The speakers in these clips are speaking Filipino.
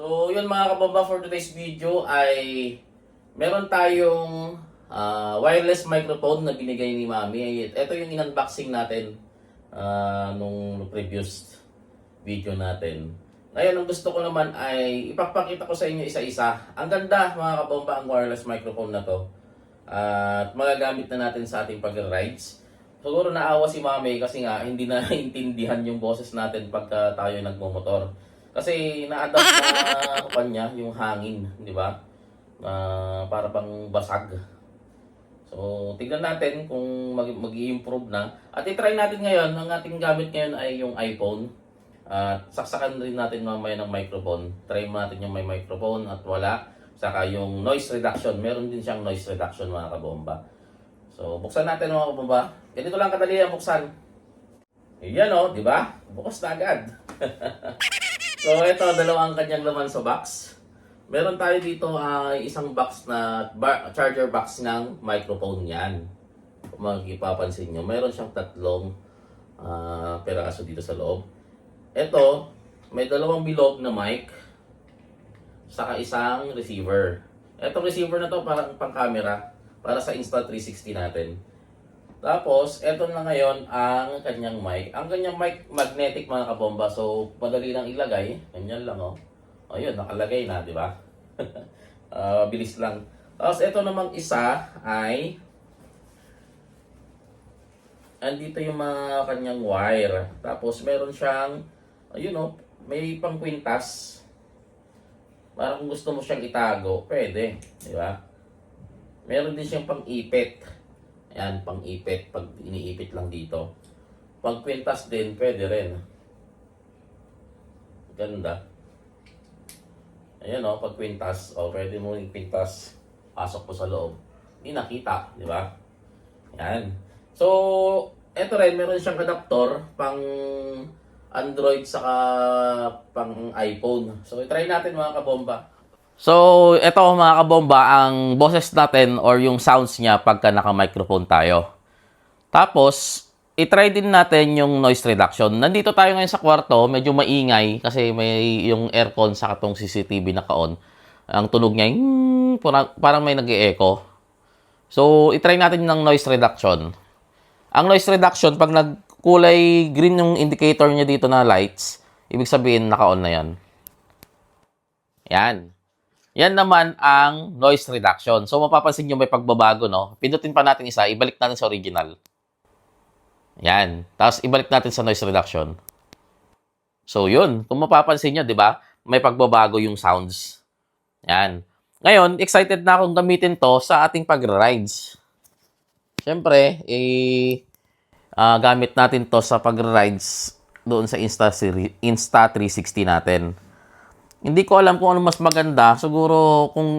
So, yun mga kababa, for today's video ay meron tayong wireless microphone na binigay ni Mami. Ito yung in-unboxing natin nung previous video natin. Ngayon, ang gusto ko naman ay ipapakita ko sa inyo isa-isa. Ang ganda mga kabomba ang wireless microphone na to. At magagamit na natin sa ating pag-rides. Siguro naawa si Mami kasi nga hindi na naintindihan yung boses natin pagka tayo nagmomotor. Kasi na-adapt na kanya yung hangin, di ba? Para bang basag. So, tignan natin kung mag-i-improve na. At i-try natin ngayon, ang ating gamit ngayon ay yung iPhone. At saksakan rin natin mamaya ng microphone. Try natin yung may microphone at wala. Saka yung noise reduction. Meron din siyang noise reduction mga kabomba. So, buksan natin mga kabomba. Ganito lang kadali ang buksan. Ayan o, di ba? Bukas na agad. So, ito, dalawang kanyang laman sa box. Meron tayo dito isang box na charger box ng microphone yan. Kung magpapansin nyo, meron siyang tatlong peraso dito sa loob. Ito, may dalawang bilog na mic, saka isang receiver. Itong receiver na to parang pang camera, para sa Insta360 natin. Tapos, eto na ngayon ang kanyang mic. Ang kanyang mic magnetic mga kabomba. So, madali lang ilagay. Ganyan lang oh. Ayun, nakalagay na, di ba? Bilis lang. Tapos, eto namang isa ay andito yung mga kanyang wire. Tapos, meron siyang ayun oh, may pang kwintas. Para kung gusto mo siyang itago, pwede, di ba? Meron din siyang pang ipit. Ayan, pang ipit, pag iniipit lang dito. Pang kwintas din, pwede rin. Ganda. Ayan o, pag kwintas. O, pwede mo yung kwintas. Pasok po sa loob. Hindi nakita, di ba? Ayan. So, eto rin, meron siyang adapter pang Android saka pang iPhone. So, try natin mga kabomba. So, ito mga kabomba, ang boses natin or yung sounds niya pagka naka-microphone tayo. Tapos, itry din natin yung noise reduction. Nandito tayo ngayon sa kwarto, medyo maingay kasi may yung aircon sa katong CCTV naka-on. Ang tunog niya, parang may nag-e-echo. So, itry natin ng noise reduction. Ang noise reduction, pag nagkulay green yung indicator niya dito na lights, ibig sabihin naka-on na yan. Yan. Yan naman ang noise reduction. So, mapapansin nyo may pagbabago, no? Pindutin pa natin isa, ibalik natin sa original. Yan. Tapos, ibalik natin sa noise reduction. So, yun. Kung mapapansin nyo, di ba? May pagbabago yung sounds. Yan. Ngayon, excited na akong gamitin to sa ating pag-rides. Siyempre, gamit natin to sa pag-rides doon sa Insta360 natin. Hindi ko alam kung ano mas maganda. Siguro kung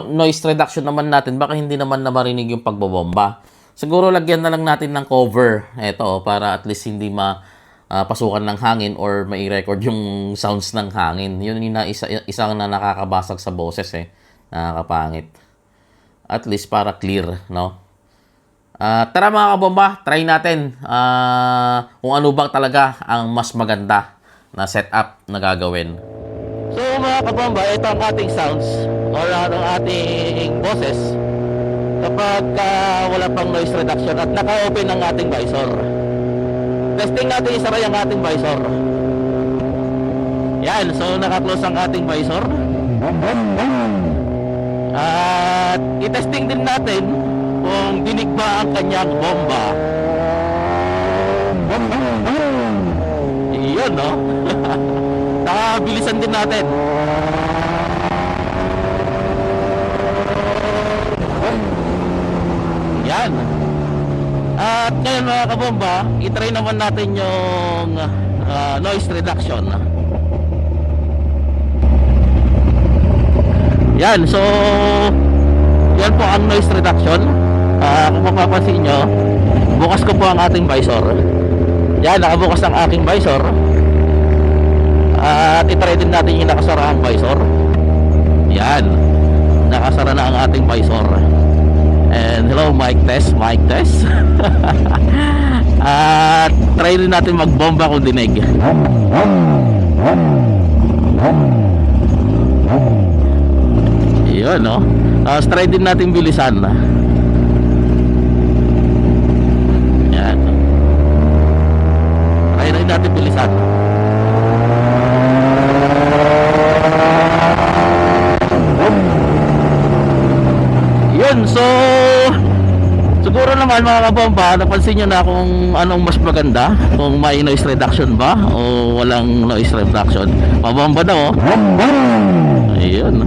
noise reduction naman natin, baka hindi naman na marinig yung pagbobomba. Siguro lagyan na lang natin ng cover. Ito, para at least hindi pasukan ng hangin or mai-record yung sounds ng hangin. Yun yung isang na nakakabasag sa boses eh. Nakakapangit. At least para clear, no? Tara mga kabomba, try natin kung ano bang talaga ang mas maganda na setup na gagawin. So mga kabomba, ito ang ating sounds or ang ating boses kapag wala pang noise reduction at naka-open ang ating visor. Testing natin, isara yung ating visor. Yan, so naka-close ang ating visor. At i-testing din natin kung dinig ba ang kanyang bomba. Iyon, no? Nakabilisan din natin. Yan. At ngayon mga kabomba, itry naman natin yung noise reduction. Yan, so yan po ang noise reduction. Kung mapapansin nyo, bukas ko po ang ating visor. Yan, nakabukas ang aking visor. At itry din natin yung nakasara ang visor. Yan, nakasara na ang ating visor. And hello, mic test, mic test. At try rin natin magbomba kung dinig. Yun, no? Try din natin bilisan. Yan. Try rin natin bilisan. Yun, so siguro naman mga kabomba, napansin nyo na kung anong mas maganda, kung may noise reduction ba o walang noise reduction. Mabomba na, oh. Ayun.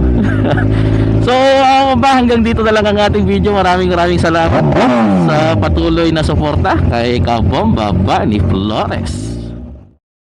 So hanggang dito na lang ang ating video. Maraming salamat sa patuloy na suporta kay Kabomba Bunny Flores.